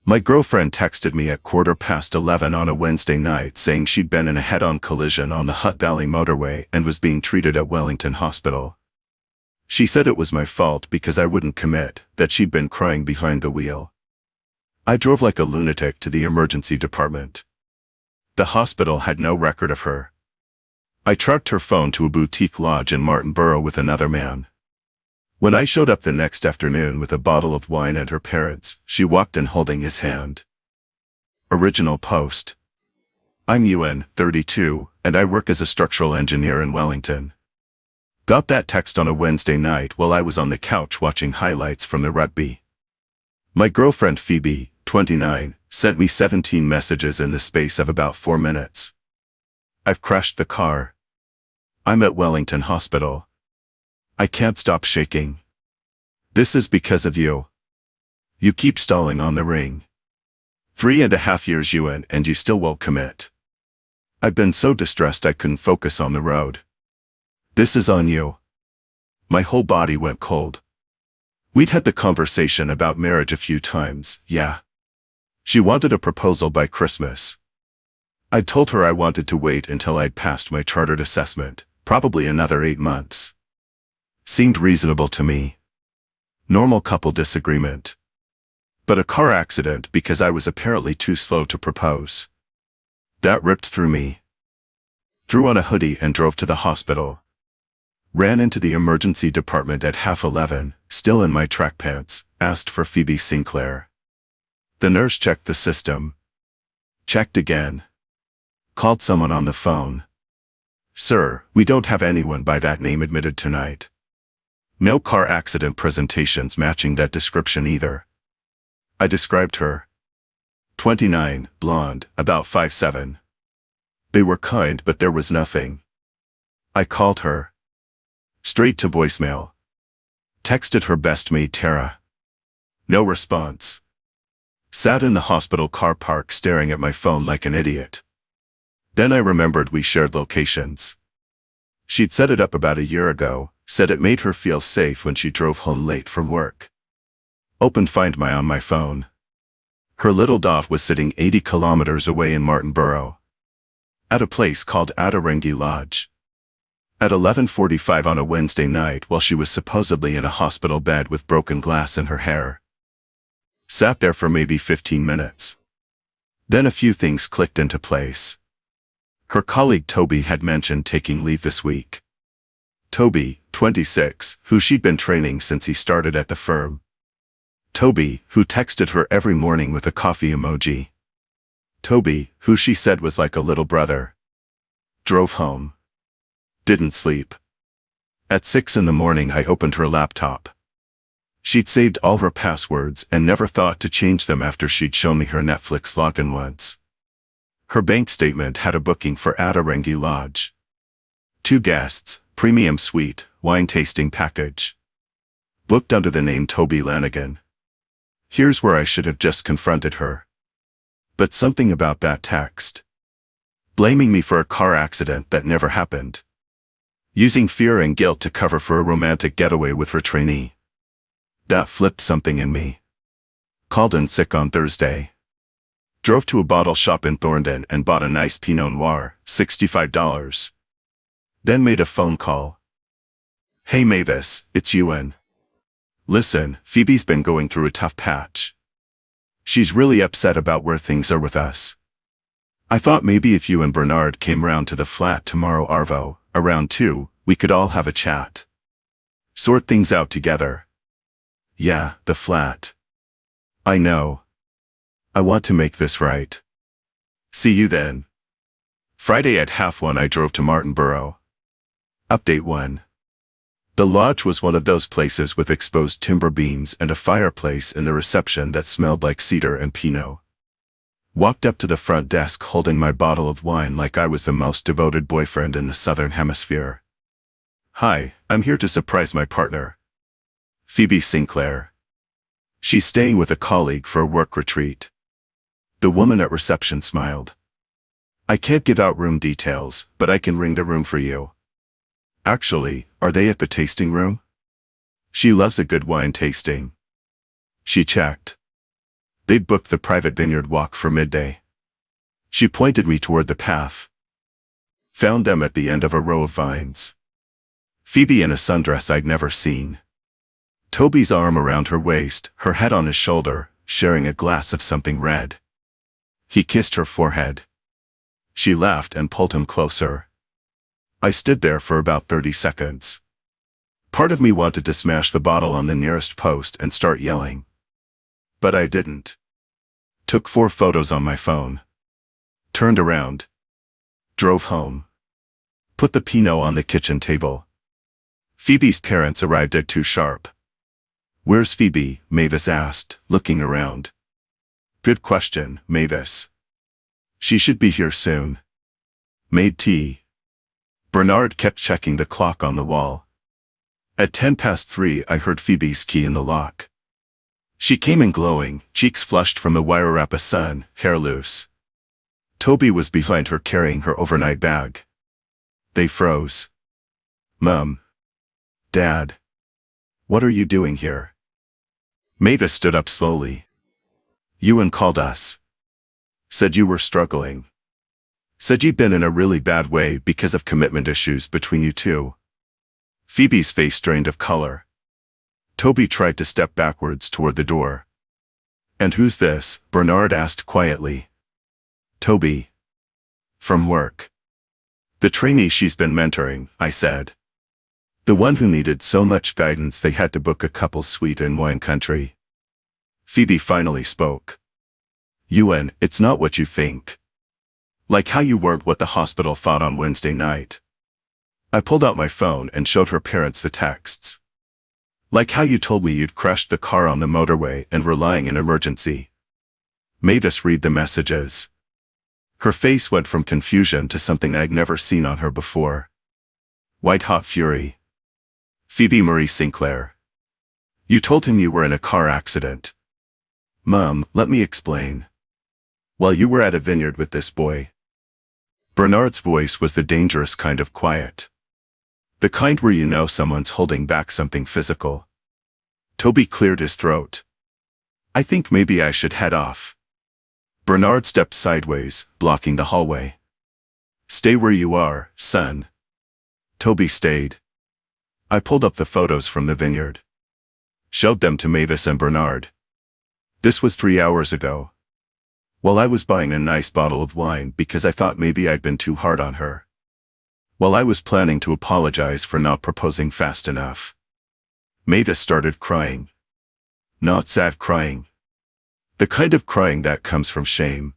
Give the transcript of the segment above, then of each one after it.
My girlfriend texted me at 11:15 on a Wednesday night saying she'd been in a head-on collision on the Hutt Valley Motorway and was being treated at Wellington Hospital. She said it was my fault because I wouldn't commit, that she'd been crying behind the wheel. I drove like a lunatic to the emergency department. The hospital had no record of her. I trucked her phone to a boutique lodge in Martinborough with another man. When I showed up the next afternoon with a bottle of wine and her parents, she walked in holding his hand. Original post. I'm UN, 32, and I work as a structural engineer in Wellington. Got that text on a Wednesday night while I was on the couch watching highlights from the rugby. My girlfriend Phoebe, 29, sent me 17 messages in the space of about 4 minutes. I've crashed the car. I'm at Wellington Hospital. I can't stop shaking. This is because of you. You keep stalling on the ring. 3.5 years UN and you still won't commit. I've been so distressed I couldn't focus on the road. This is on you. My whole body went cold. We'd had the conversation about marriage a few times, yeah. She wanted a proposal by Christmas. I told her I wanted to wait until I'd passed my chartered assessment, probably another 8 months. Seemed reasonable to me. Normal couple disagreement. But a car accident because I was apparently too slow to propose. That ripped through me. Threw on a hoodie and drove to the hospital. Ran into the emergency department at 11:30, still in my track pants, asked for Phoebe Sinclair. The nurse checked the system. Checked again. Called someone on the phone. Sir, we don't have anyone by that name admitted tonight. No car accident presentations matching that description either. I described her. 29, blonde, about 5'7". They were kind but there was nothing. I called her. Straight to voicemail. Texted her best mate Tara. No response. Sat in the hospital car park staring at my phone like an idiot. Then I remembered we shared locations. She'd set it up about a year ago, said it made her feel safe when she drove home late from work. Opened Find My on my phone. Her little dot was sitting 80 kilometers away in Martinborough. At a place called Adarengi Lodge. At 11:45 on a Wednesday night while she was supposedly in a hospital bed with broken glass in her hair. Sat there for maybe 15 minutes. Then a few things clicked into place. Her colleague Toby had mentioned taking leave this week. Toby, 26, who she'd been training since he started at the firm. Toby, who texted her every morning with a coffee emoji. Toby, who she said was like a little brother. Drove home. Didn't sleep. At 6 in the morning I opened her laptop. She'd saved all her passwords and never thought to change them after she'd shown me her Netflix login once. Her bank statement had a booking for Adarengi Lodge. 2 guests, premium suite, wine tasting package. Booked under the name Toby Lanigan. Here's where I should have just confronted her. But something about that text. Blaming me for a car accident that never happened. Using fear and guilt to cover for a romantic getaway with her trainee. That flipped something in me. Called in sick on Thursday. Drove to a bottle shop in Thorndon and bought a nice Pinot Noir, $65. Then made a phone call. Hey Mavis, it's UN. Listen, Phoebe's been going through a tough patch. She's really upset about where things are with us. I thought maybe if you and Bernard came round to the flat tomorrow Arvo, around 2, we could all have a chat. Sort things out together. Yeah, the flat. I know. I want to make this right. See you then. Friday at 1:30 I drove to Martinborough. Update 1. The lodge was one of those places with exposed timber beams and a fireplace in the reception that smelled like cedar and Pinot. Walked up to the front desk holding my bottle of wine like I was the most devoted boyfriend in the Southern Hemisphere. Hi, I'm here to surprise my partner. Phoebe Sinclair. She's staying with a colleague for a work retreat. The woman at reception smiled. I can't give out room details, but I can ring the room for you. Actually, are they at the tasting room? She loves a good wine tasting. She checked. They'd booked the private vineyard walk for midday. She pointed me toward the path. Found them at the end of a row of vines. Phoebe in a sundress I'd never seen. Toby's arm around her waist, her head on his shoulder, sharing a glass of something red. He kissed her forehead. She laughed and pulled him closer. I stood there for about 30 seconds. Part of me wanted to smash the bottle on the nearest post and start yelling. But I didn't. Took 4 photos on my phone. Turned around. Drove home. Put the Pinot on the kitchen table. Phoebe's parents arrived at 2 sharp. Where's Phoebe? Mavis asked, looking around. Good question, Mavis. She should be here soon. Made tea. Bernard kept checking the clock on the wall. At 3:10 I heard Phoebe's key in the lock. She came in glowing, cheeks flushed from the Wairarapa sun, hair loose. Toby was behind her carrying her overnight bag. They froze. Mum. Dad. What are you doing here? Mavis stood up slowly. Ewan called us. Said you were struggling. Said you'd been in a really bad way because of commitment issues between you two. Phoebe's face drained of color. Toby tried to step backwards toward the door. And who's this? Bernard asked quietly. Toby. From work. The trainee she's been mentoring, I said. The one who needed so much guidance they had to book a couple's suite in wine country. Phoebe finally spoke. Ewan, it's not what you think. Like how you weren't what the hospital thought on Wednesday night. I pulled out my phone and showed her parents the texts. Like how you told me you'd crashed the car on the motorway and were lying in emergency. Mavis read the messages. Her face went from confusion to something I'd never seen on her before. White-hot fury. Phoebe Marie Sinclair. You told him you were in a car accident. Mum, let me explain. While you were at a vineyard with this boy. Bernard's voice was the dangerous kind of quiet. The kind where you know someone's holding back something physical. Toby cleared his throat. I think maybe I should head off. Bernard stepped sideways, blocking the hallway. Stay where you are, son. Toby stayed. I pulled up the photos from the vineyard. Showed them to Mavis and Bernard. This was 3 hours ago. While I was buying a nice bottle of wine because I thought maybe I'd been too hard on her. While I was planning to apologize for not proposing fast enough. Mavis started crying. Not sad crying. The kind of crying that comes from shame.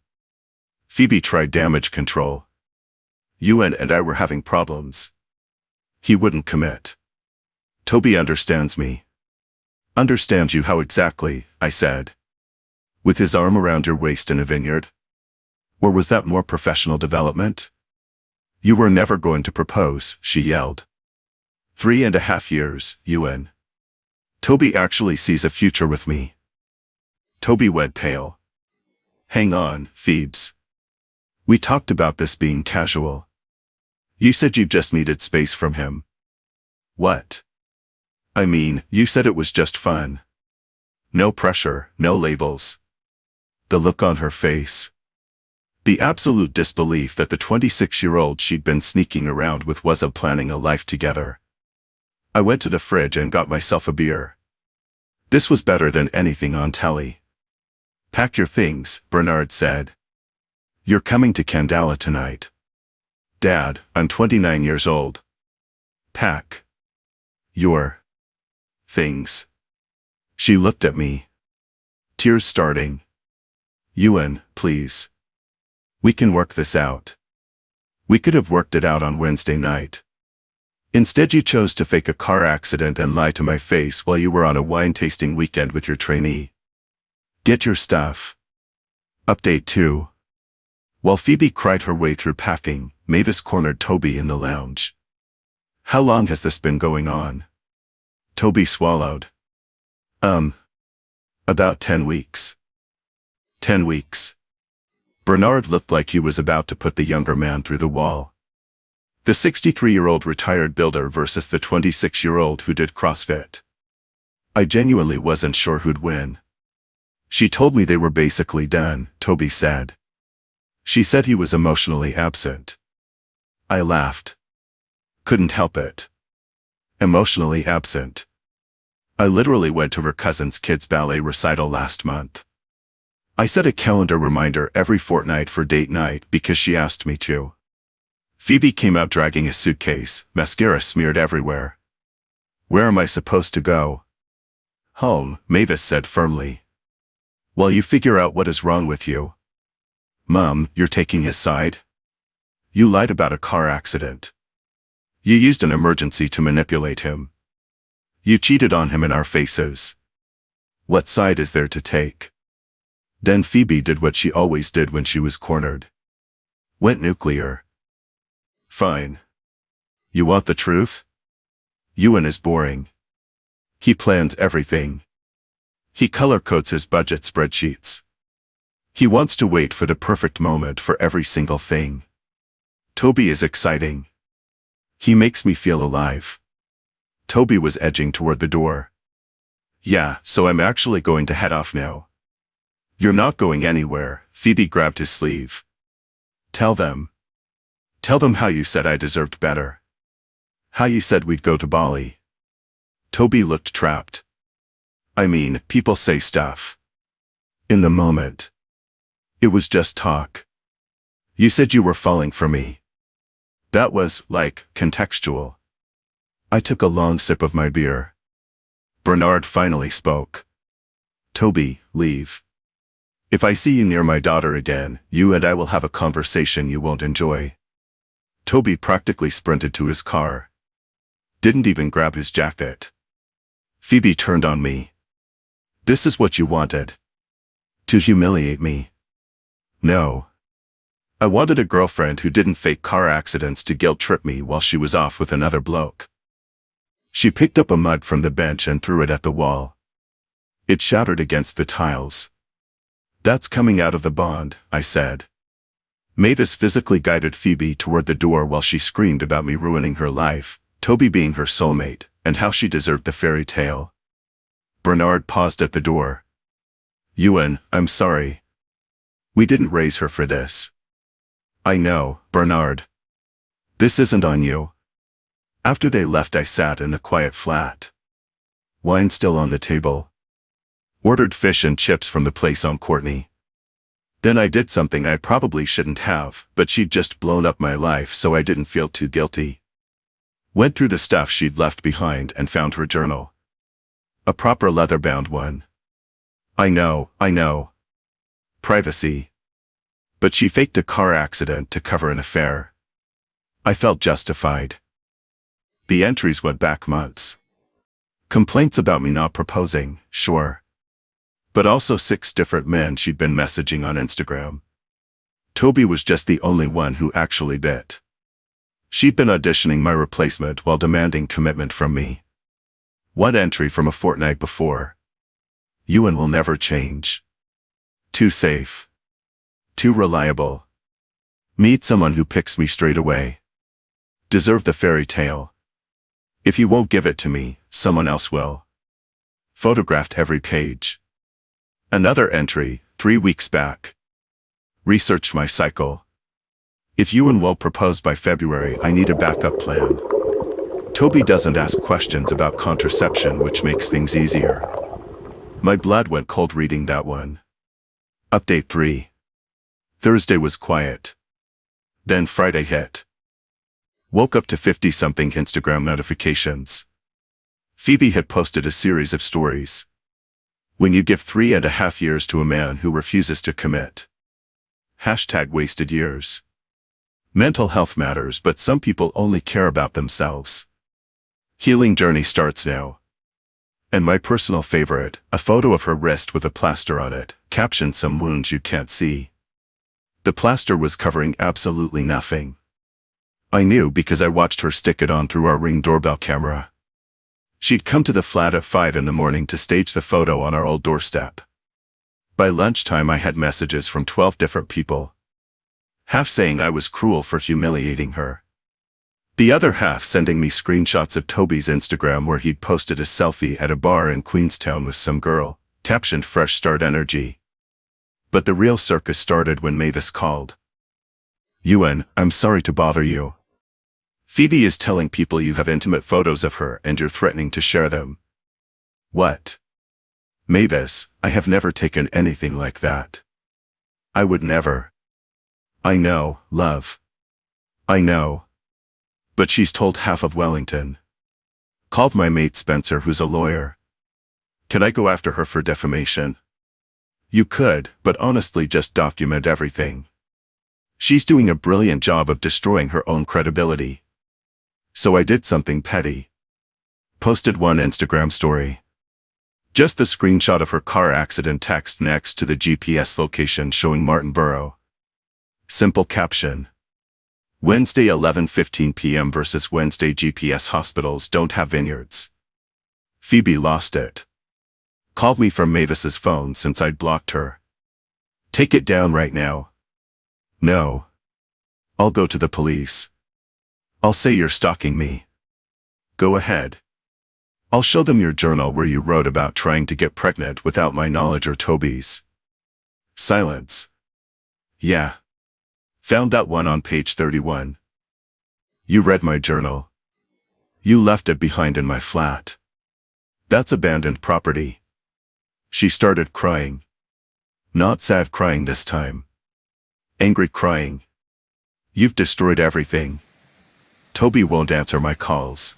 Phoebe tried damage control. Ewan and I were having problems. He wouldn't commit. Toby understands me. Understands you how exactly, I said. With his arm around your waist in a vineyard? Or was that more professional development? You were never going to propose, she yelled. 3.5 years, Ewan. Toby actually sees a future with me. Toby went pale. Hang on, Phoebes. We talked about this being casual. You said you just needed space from him. What? I mean, you said it was just fun. No pressure, no labels. The look on her face. The absolute disbelief that the 26-year-old she'd been sneaking around with was planning a life together. I went to the fridge and got myself a beer. This was better than anything on telly. Pack your things, Bernard said. You're coming to Candala tonight. Dad, I'm 29 years old. Pack your things. She looked at me. Tears starting. Ewan, please. We can work this out. We could have worked it out on Wednesday night. Instead you chose to fake a car accident and lie to my face while you were on a wine-tasting weekend with your trainee. Get your stuff. Update 2. While Phoebe cried her way through packing, Mavis cornered Toby in the lounge. How long has this been going on? Toby swallowed. About 10 weeks. 10 weeks. Bernard looked like he was about to put the younger man through the wall. The 63-year-old retired builder versus the 26-year-old who did CrossFit. I genuinely wasn't sure who'd win. She told me they were basically done, Toby said. She said he was emotionally absent. I laughed. Couldn't help it. Emotionally absent. I literally went to her cousin's kid's ballet recital last month. I set a calendar reminder every fortnight for date night because she asked me to. Phoebe came out dragging a suitcase, mascara smeared everywhere. Where am I supposed to go? Home, Mavis said firmly. While you figure out what is wrong with you. Mom, you're taking his side? You lied about a car accident. You used an emergency to manipulate him. You cheated on him in our faces. What side is there to take? Then Phoebe did what she always did when she was cornered. Went nuclear. Fine. You want the truth? Ewan is boring. He plans everything. He color codes his budget spreadsheets. He wants to wait for the perfect moment for every single thing. Toby is exciting. He makes me feel alive. Toby was edging toward the door. Yeah, so I'm actually going to head off now. You're not going anywhere, Phoebe grabbed his sleeve. Tell them. Tell them how you said I deserved better. How you said we'd go to Bali. Toby looked trapped. I mean, people say stuff. In the moment. It was just talk. You said you were falling for me. That was, like, contextual. I took a long sip of my beer. Bernard finally spoke. Toby, leave. If I see you near my daughter again, you and I will have a conversation you won't enjoy. Toby practically sprinted to his car. Didn't even grab his jacket. Phoebe turned on me. This is what you wanted. To humiliate me. No. I wanted a girlfriend who didn't fake car accidents to guilt-trip me while she was off with another bloke. She picked up a mug from the bench and threw it at the wall. It shattered against the tiles. That's coming out of the bond, I said. Mavis physically guided Phoebe toward the door while she screamed about me ruining her life, Toby being her soulmate, and how she deserved the fairy tale. Bernard paused at the door. Ewan, I'm sorry. We didn't raise her for this. I know, Bernard. This isn't on you. After they left, I sat in the quiet flat. Wine still on the table. Ordered fish and chips from the place on Courtney. Then I did something I probably shouldn't have, but she'd just blown up my life so I didn't feel too guilty. Went through the stuff she'd left behind and found her journal. A proper leather-bound one. I know. Privacy. But she faked a car accident to cover an affair. I felt justified. The entries went back months. Complaints about me not proposing, sure. But also 6 different men she'd been messaging on Instagram. Toby was just the only one who actually bit. She'd been auditioning my replacement while demanding commitment from me. One entry from a fortnight before. Ewan will never change. Too safe. Too reliable. Meet someone who picks me straight away. Deserve the fairy tale. If you won't give it to me, someone else will. Photographed every page. Another entry, 3 weeks back. Researched my cycle. If Ewan won't propose by February, I need a backup plan. Toby doesn't ask questions about contraception, which makes things easier. My blood went cold reading that one. Update 3. Thursday was quiet. Then Friday hit. Woke up to 50-something Instagram notifications. Phoebe had posted a series of stories. When you give 3.5 years to a man who refuses to commit. #wasted years. Mental health matters, but some people only care about themselves. Healing journey starts now. And my personal favorite, a photo of her wrist with a plaster on it, captioned some wounds you can't see. The plaster was covering absolutely nothing. I knew because I watched her stick it on through our Ring doorbell camera. She'd come to the flat at 5 in the morning to stage the photo on our old doorstep. By lunchtime I had messages from 12 different people. Half saying I was cruel for humiliating her. The other half sending me screenshots of Toby's Instagram where he'd posted a selfie at a bar in Queenstown with some girl, Captioned Fresh Start Energy. But the real circus started when Mavis called. Ewan, I'm sorry to bother you. Phoebe is telling people you have intimate photos of her and you're threatening to share them. What? Mavis, I have never taken anything like that. I would never. I know, love. I know. But she's told half of Wellington. Called my mate Spencer, who's a lawyer. Could I go after her for defamation? You could, but honestly just document everything. She's doing a brilliant job of destroying her own credibility. So I did something petty. Posted one Instagram story. Just the screenshot of her car accident text next to the GPS location showing Martinborough. Simple caption. Wednesday 11:15 p.m. versus Wednesday GPS hospitals don't have vineyards. Phoebe lost it. Called me from Mavis's phone since I'd blocked her. Take it down right now. No. I'll go to the police. I'll say you're stalking me. Go ahead. I'll show them your journal where you wrote about trying to get pregnant without my knowledge or Toby's. Silence. Yeah. Found that one on page 31. You read my journal. You left it behind in my flat. That's abandoned property. She started crying. Not sad crying this time. Angry crying. You've destroyed everything. Toby won't answer my calls.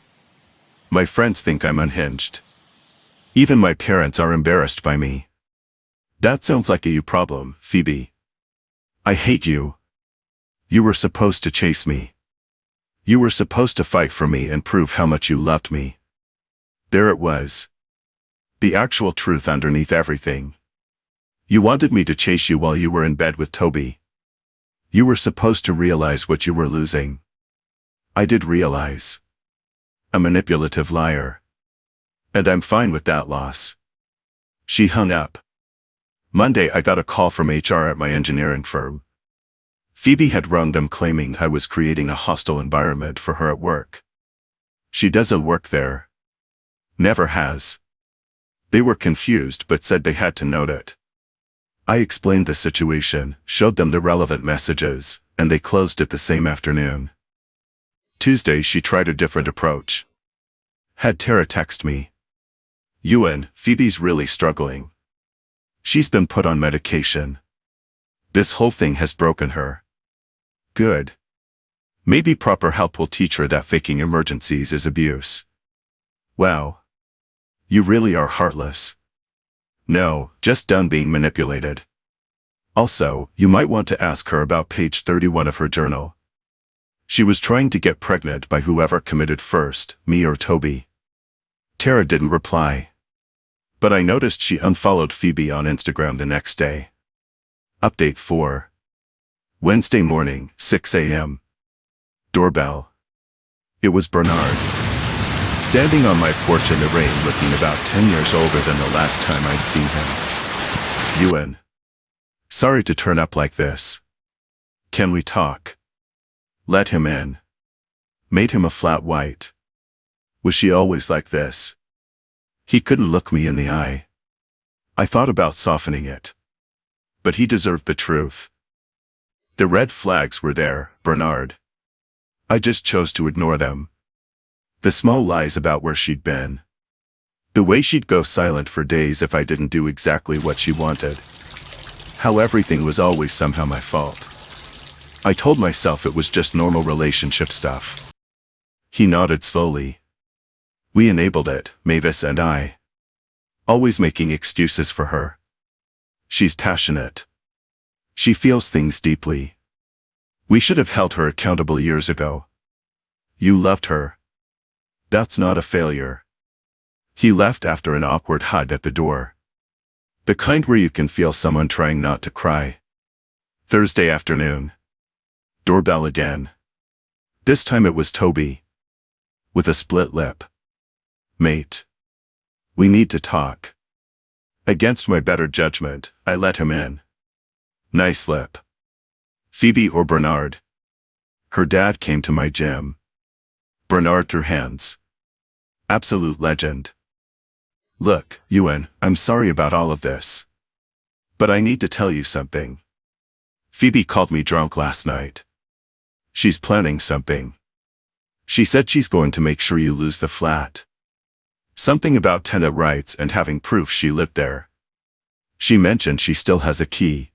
My friends think I'm unhinged. Even my parents are embarrassed by me. That sounds like a you problem, Phoebe. I hate you. You were supposed to chase me. You were supposed to fight for me and prove how much you loved me. There it was. The actual truth underneath everything. You wanted me to chase you while you were in bed with Toby. You were supposed to realize what you were losing. I did realize. A manipulative liar. And I'm fine with that loss. She hung up. Monday I got a call from HR at my engineering firm. Phoebe had rung them claiming I was creating a hostile environment for her at work. She doesn't work there. Never has. They were confused but said they had to note it. I explained the situation, showed them the relevant messages, and they closed it the same afternoon. Tuesday she tried a different approach. Had Tara text me. Ewan, Phoebe's really struggling. She's been put on medication. This whole thing has broken her. Good. Maybe proper help will teach her that faking emergencies is abuse. Wow. You really are heartless. No, just done being manipulated. Also, you might want to ask her about page 31 of her journal. She was trying to get pregnant by whoever committed first, me or Toby. Tara didn't reply. But I noticed she unfollowed Phoebe on Instagram the next day. Update 4. Wednesday morning, 6 a.m. Doorbell. It was Bernard. Standing on my porch in the rain looking about 10 years older than the last time I'd seen him. Ewan. Sorry to turn up like this. Can we talk? Let him in. Made him a flat white. Was she always like this? He couldn't look me in the eye. I thought about softening it. But he deserved the truth. The red flags were there, Bernard. I just chose to ignore them. The small lies about where she'd been. The way she'd go silent for days if I didn't do exactly what she wanted. How everything was always somehow my fault. I told myself it was just normal relationship stuff. He nodded slowly. We enabled it, Mavis and I. Always making excuses for her. She's passionate. She feels things deeply. We should have held her accountable years ago. You loved her. That's not a failure. He left after an awkward hug at the door. The kind where you can feel someone trying not to cry. Thursday afternoon. Doorbell again. This time it was Toby. With a split lip. Mate. We need to talk. Against my better judgment, I let him in. Nice lip. Phoebe or Bernard? Her dad came to my gym. Bernard threw hands. Absolute legend. Look, Ewan, I'm sorry about all of this. But I need to tell you something. Phoebe called me drunk last night. She's planning something. She said she's going to make sure you lose the flat. Something about tenant rights and having proof she lived there. She mentioned she still has a key.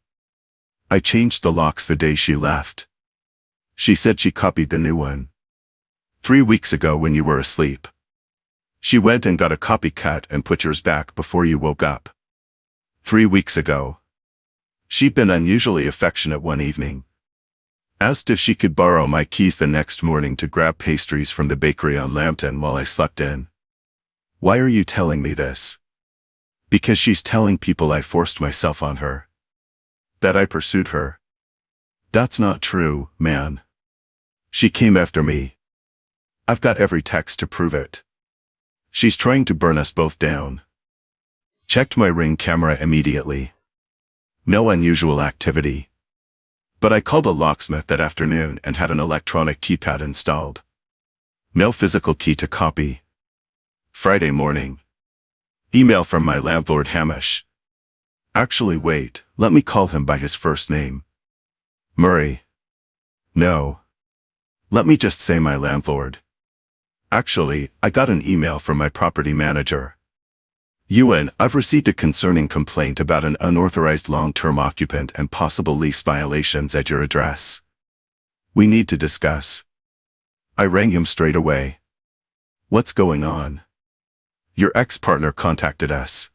I changed the locks the day she left. She said she copied the new one 3 weeks ago when you were asleep. She went and got a copycat and put yours back before you woke up. 3 weeks ago. She'd been unusually affectionate one evening. Asked if she could borrow my keys the next morning to grab pastries from the bakery on Lambton while I slept in. Why are you telling me this? Because she's telling people I forced myself on her. That I pursued her. That's not true, man. She came after me. I've got every text to prove it. She's trying to burn us both down. Checked my Ring camera immediately. No unusual activity. But I called a locksmith that afternoon and had an electronic keypad installed. No physical key to copy. Friday morning. Email from my landlord Hamish. Actually wait, let me call him by his first name. Murray. No. Let me just say my landlord. Actually, I got an email from my property manager. Ewan, I've received a concerning complaint about an unauthorized long-term occupant and possible lease violations at your address. We need to discuss. I rang him straight away. What's going on? Your ex-partner contacted us.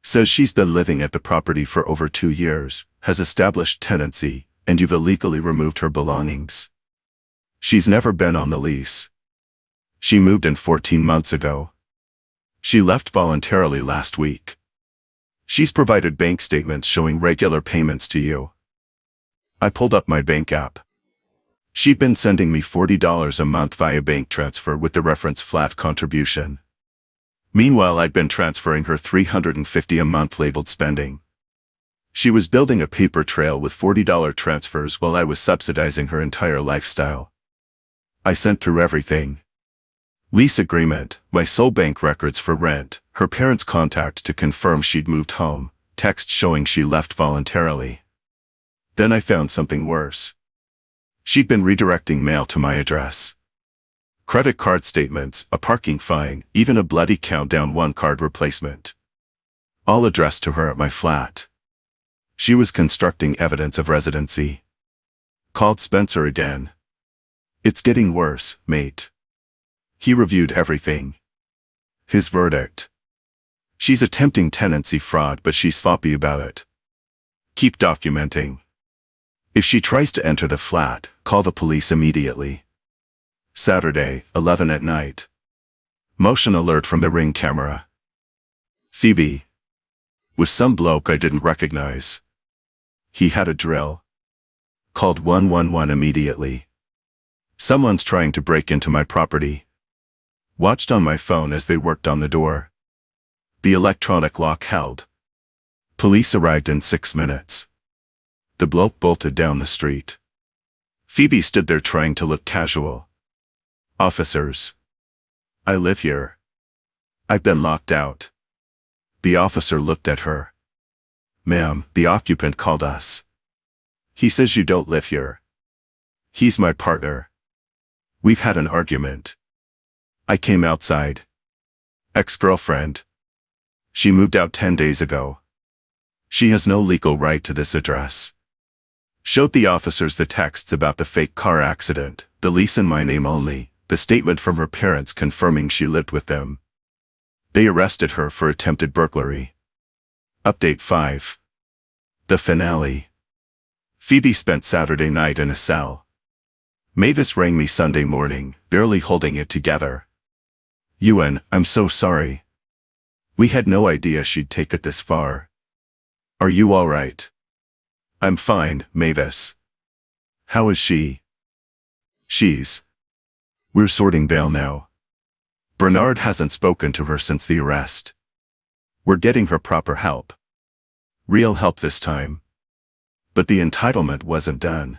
Says she's been living at the property for over 2 years, has established tenancy, and you've illegally removed her belongings. She's never been on the lease. She moved in 14 months ago. She left voluntarily last week. She's provided bank statements showing regular payments to you. I pulled up my bank app. She'd been sending me $40 a month via bank transfer with the reference flat contribution. Meanwhile, I'd been transferring her $350 a month labeled spending. She was building a paper trail with $40 transfers while I was subsidizing her entire lifestyle. I sent through everything. Lease agreement, my sole bank records for rent, her parents' contact to confirm she'd moved home, text showing she left voluntarily. Then I found something worse. She'd been redirecting mail to my address. Credit card statements, a parking fine, even a bloody Countdown 1 card replacement. All addressed to her at my flat. She was constructing evidence of residency. Called Spencer again. It's getting worse, mate. He reviewed everything. His verdict. She's attempting tenancy fraud, but she's sloppy about it. Keep documenting. If she tries to enter the flat, call the police immediately. Saturday, 11 at night. Motion alert from the Ring camera. Phoebe. Was some bloke I didn't recognize. He had a drill. Called 111 immediately. Someone's trying to break into my property. Watched on my phone as they worked on the door. The electronic lock held. Police arrived in 6 minutes. The bloke bolted down the street. Phoebe stood there trying to look casual. Officers. I live here. I've been locked out. The officer looked at her. Ma'am, the occupant called us. He says you don't live here. He's my partner. We've had an argument. I came outside. Ex-girlfriend. She moved out 10 days ago. She has no legal right to this address. Showed the officers the texts about the fake car accident, the lease in my name only, the statement from her parents confirming she lived with them. They arrested her for attempted burglary. Update 5. The finale. Phoebe spent Saturday night in a cell. Mavis rang me Sunday morning, barely holding it together. Ewan, I'm so sorry. We had no idea she'd take it this far. Are you all right? I'm fine, Mavis. How is she? We're sorting bail now. Bernard hasn't spoken to her since the arrest. We're getting her proper help. Real help this time. But the entitlement wasn't done.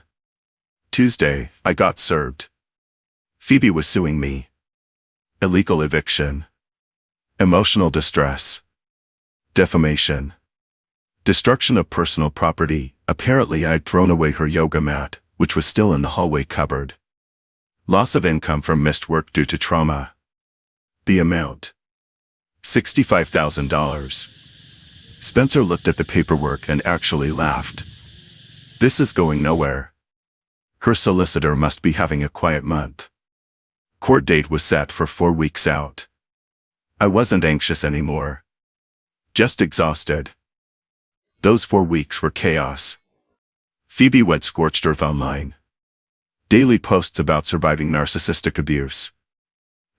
Tuesday, I got served. Phoebe was suing me. Illegal eviction. Emotional distress. Defamation. Destruction of personal property. Apparently I'd thrown away her yoga mat, which was still in the hallway cupboard. Loss of income from missed work due to trauma. The amount: $65,000. Spencer looked at the paperwork and actually laughed. This is going nowhere. Her solicitor must be having a quiet month. Court date was set for 4 weeks out. I wasn't anxious anymore. Just exhausted. Those 4 weeks were chaos. Phoebe went scorched earth online. Daily posts about surviving narcissistic abuse.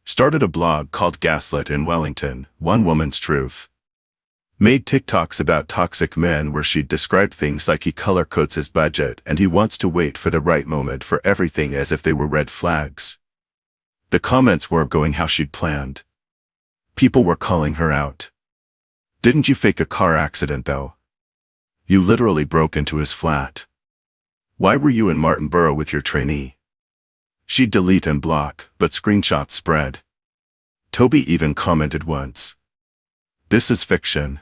Started a blog called Gaslit in Wellington, One Woman's Truth. Made TikToks about toxic men where she'd described things like he color codes his budget and he wants to wait for the right moment for everything as if they were red flags. The comments weren't going how she'd planned. People were calling her out. Didn't you fake a car accident though? You literally broke into his flat. Why were you in Martinborough with your trainee? She'd delete and block, but screenshots spread. Toby even commented once. This is fiction.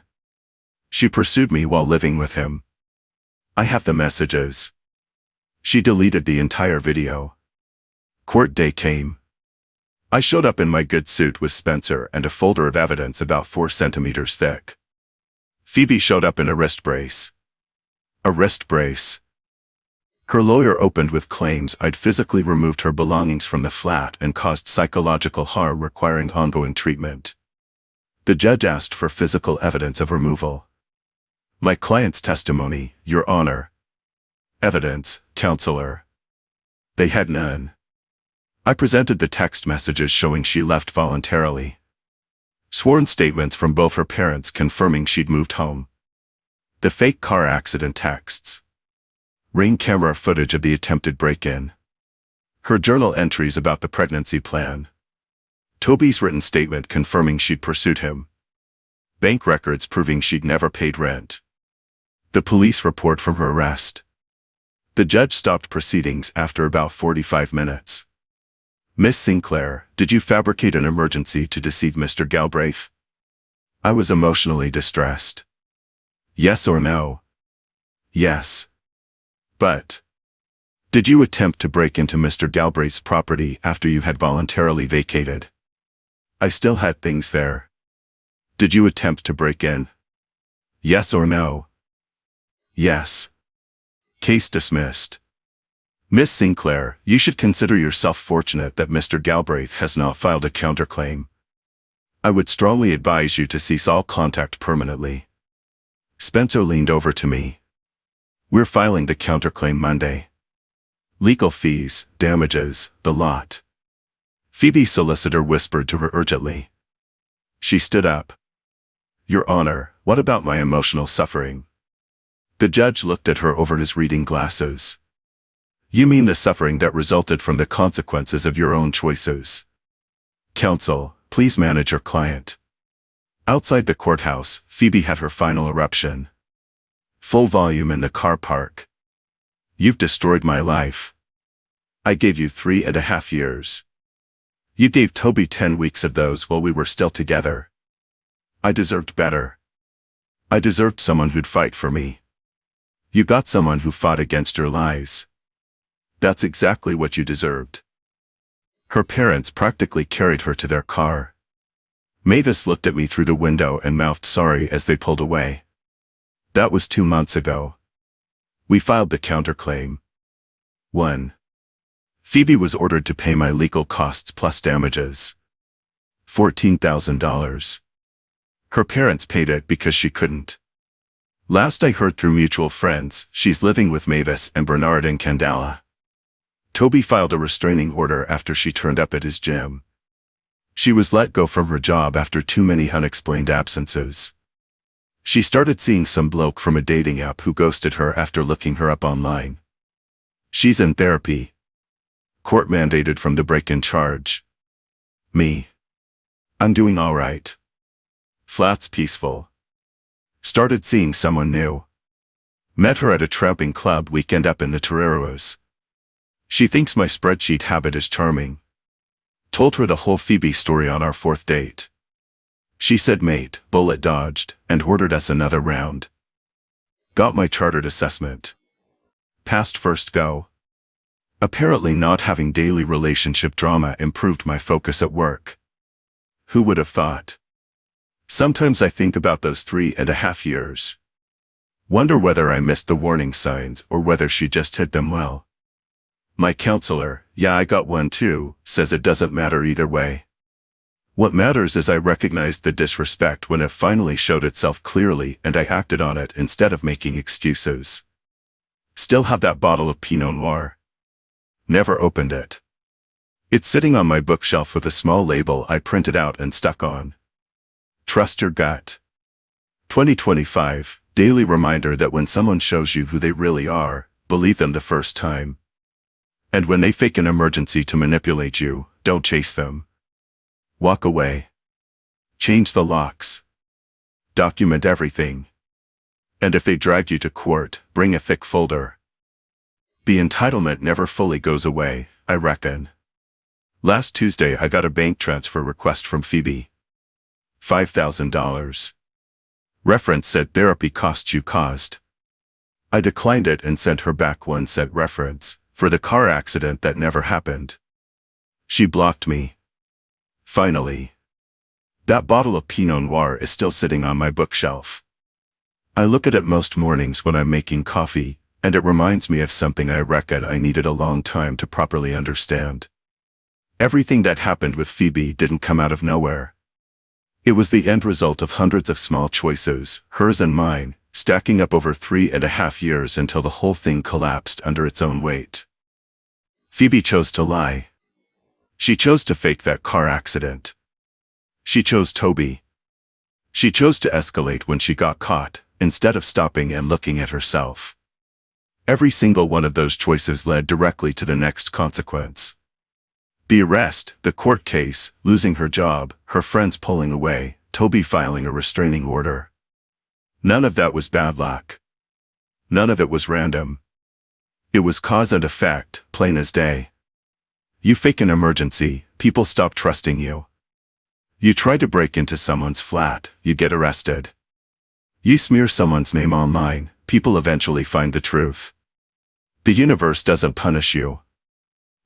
She pursued me while living with him. I have the messages. She deleted the entire video. Court day came. I showed up in my good suit with Spencer and a folder of evidence about 4 centimeters thick. Phoebe showed up in a wrist brace. A wrist brace. Her lawyer opened with claims I'd physically removed her belongings from the flat and caused psychological harm requiring ongoing treatment. The judge asked for physical evidence of removal. My client's testimony, Your Honor. Evidence, counselor. They had none. I presented the text messages showing she left voluntarily. Sworn statements from both her parents confirming she'd moved home. The fake car accident texts. Ring camera footage of the attempted break-in. Her journal entries about the pregnancy plan. Toby's written statement confirming she'd pursued him. Bank records proving she'd never paid rent. The police report from her arrest. The judge stopped proceedings after about 45 minutes. Miss Sinclair, did you fabricate an emergency to deceive Mr. Galbraith? I was emotionally distressed. Yes or no? Yes. But did you attempt to break into Mr. Galbraith's property after you had voluntarily vacated? I still had things there. Did you attempt to break in? Yes or no? Yes. Case dismissed. Miss Sinclair, you should consider yourself fortunate that Mr. Galbraith has not filed a counterclaim. I would strongly advise you to cease all contact permanently. Spencer leaned over to me. We're filing the counterclaim Monday. Legal fees, damages, the lot. Phoebe's solicitor whispered to her urgently. She stood up. Your Honor, what about my emotional suffering? The judge looked at her over his reading glasses. You mean the suffering that resulted from the consequences of your own choices? Counsel, please manage your client. Outside the courthouse, Phoebe had her final eruption. Full volume in the car park. You've destroyed my life. I gave you 3.5 years. You gave Toby 10 weeks of those while we were still together. I deserved better. I deserved someone who'd fight for me. You got someone who fought against your lies. That's exactly what you deserved. Her parents practically carried her to their car. Mavis looked at me through the window and mouthed sorry as they pulled away. That was 2 months ago. We filed the counterclaim. 1. Phoebe was ordered to pay my legal costs plus damages. $14,000. Her parents paid it because she couldn't. Last I heard through mutual friends, she's living with Mavis and Bernard in Candela. Toby filed a restraining order after she turned up at his gym. She was let go from her job after too many unexplained absences. She started seeing some bloke from a dating app who ghosted her after looking her up online. She's in therapy. Court mandated from the break-in charge. Me. I'm doing all right. Flat's peaceful. Started seeing someone new. Met her at a tramping club weekend up in the Toreros. She thinks my spreadsheet habit is charming. Told her the whole Phoebe story on our 4th date. She said mate, bullet dodged, and ordered us another round. Got my chartered assessment. Passed first go. Apparently not having daily relationship drama improved my focus at work. Who would have thought? Sometimes I think about those 3.5 years. Wonder whether I missed the warning signs or whether she just hit them well. My counselor, yeah I got one too, says it doesn't matter either way. What matters is I recognized the disrespect when it finally showed itself clearly and I acted on it instead of making excuses. Still have that bottle of Pinot Noir. Never opened it. It's sitting on my bookshelf with a small label I printed out and stuck on. Trust your gut. 2025, daily reminder that when someone shows you who they really are, believe them the first time. And when they fake an emergency to manipulate you, don't chase them. Walk away. Change the locks. Document everything. And if they drag you to court, bring a thick folder. The entitlement never fully goes away, I reckon. Last Tuesday I got a bank transfer request from Phoebe. $5,000. Reference said therapy costs you caused. I declined it and sent her back one said reference, for the car accident that never happened. She blocked me. Finally. That bottle of Pinot Noir is still sitting on my bookshelf. I look at it most mornings when I'm making coffee, and it reminds me of something I reckon I needed a long time to properly understand. Everything that happened with Phoebe didn't come out of nowhere. It was the end result of hundreds of small choices, hers and mine, stacking up over 3.5 years until the whole thing collapsed under its own weight. Phoebe chose to lie. She chose to fake that car accident. She chose Toby. She chose to escalate when she got caught, instead of stopping and looking at herself. Every single one of those choices led directly to the next consequence. The arrest, the court case, losing her job, her friends pulling away, Toby filing a restraining order. None of that was bad luck. None of it was random. It was cause and effect, plain as day. You fake an emergency, people stop trusting you. You try to break into someone's flat, you get arrested. You smear someone's name online, people eventually find the truth. The universe doesn't punish you.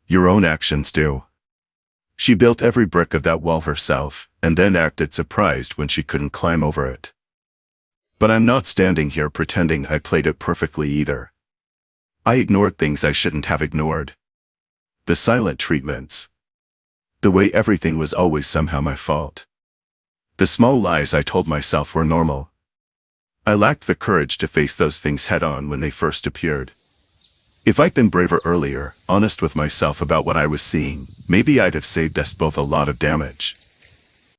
Your own actions do. She built every brick of that wall herself, and then acted surprised when she couldn't climb over it. But I'm not standing here pretending I played it perfectly either. I ignored things I shouldn't have ignored. The silent treatments. The way everything was always somehow my fault. The small lies I told myself were normal. I lacked the courage to face those things head-on when they first appeared. If I'd been braver earlier, honest with myself about what I was seeing, maybe I'd have saved us both a lot of damage.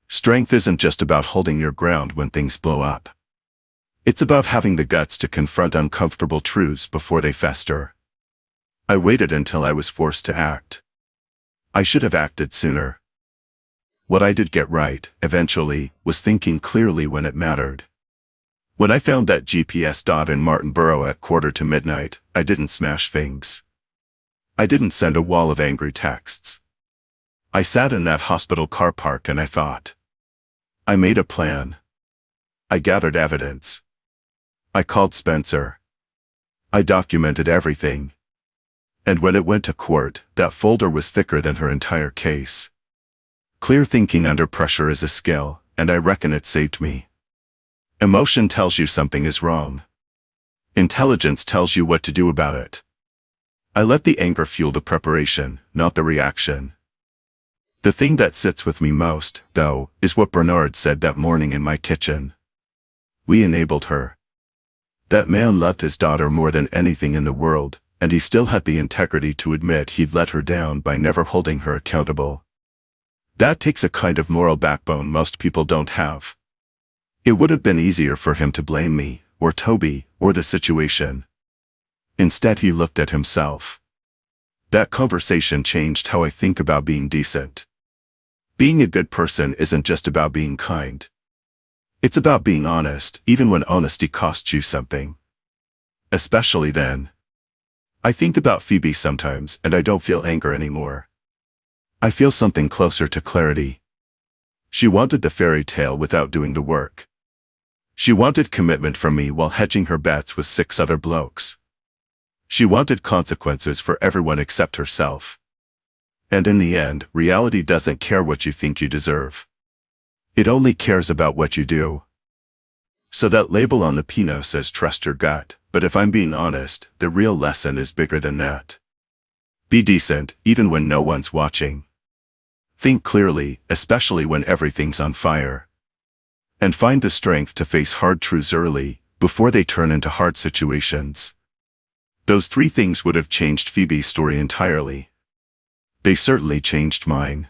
Strength isn't just about holding your ground when things blow up. It's about having the guts to confront uncomfortable truths before they fester. I waited until I was forced to act. I should have acted sooner. What I did get right, eventually, was thinking clearly when it mattered. When I found that GPS dot in Martinborough at 1:45, I didn't smash things. I didn't send a wall of angry texts. I sat in that hospital car park and I thought. I made a plan. I gathered evidence. I called Spencer. I documented everything. And when it went to court, that folder was thicker than her entire case. Clear thinking under pressure is a skill, and I reckon it saved me. Emotion tells you something is wrong. Intelligence tells you what to do about it. I let the anger fuel the preparation, not the reaction. The thing that sits with me most, though, is what Bernard said that morning in my kitchen. We enabled her. That man loved his daughter more than anything in the world, and he still had the integrity to admit he'd let her down by never holding her accountable. That takes a kind of moral backbone most people don't have. It would have been easier for him to blame me, or Toby, or the situation. Instead he looked at himself. That conversation changed how I think about being decent. Being a good person isn't just about being kind. It's about being honest, even when honesty costs you something. Especially then. I think about Phoebe sometimes and I don't feel anger anymore. I feel something closer to clarity. She wanted the fairy tale without doing the work. She wanted commitment from me while hedging her bets with 6 other blokes. She wanted consequences for everyone except herself. And in the end, reality doesn't care what you think you deserve. It only cares about what you do. So that label on the Pinot says trust your gut, but if I'm being honest, the real lesson is bigger than that. Be decent, even when no one's watching. Think clearly, especially when everything's on fire. And find the strength to face hard truths early, before they turn into hard situations. Those 3 things would have changed Phoebe's story entirely. They certainly changed mine.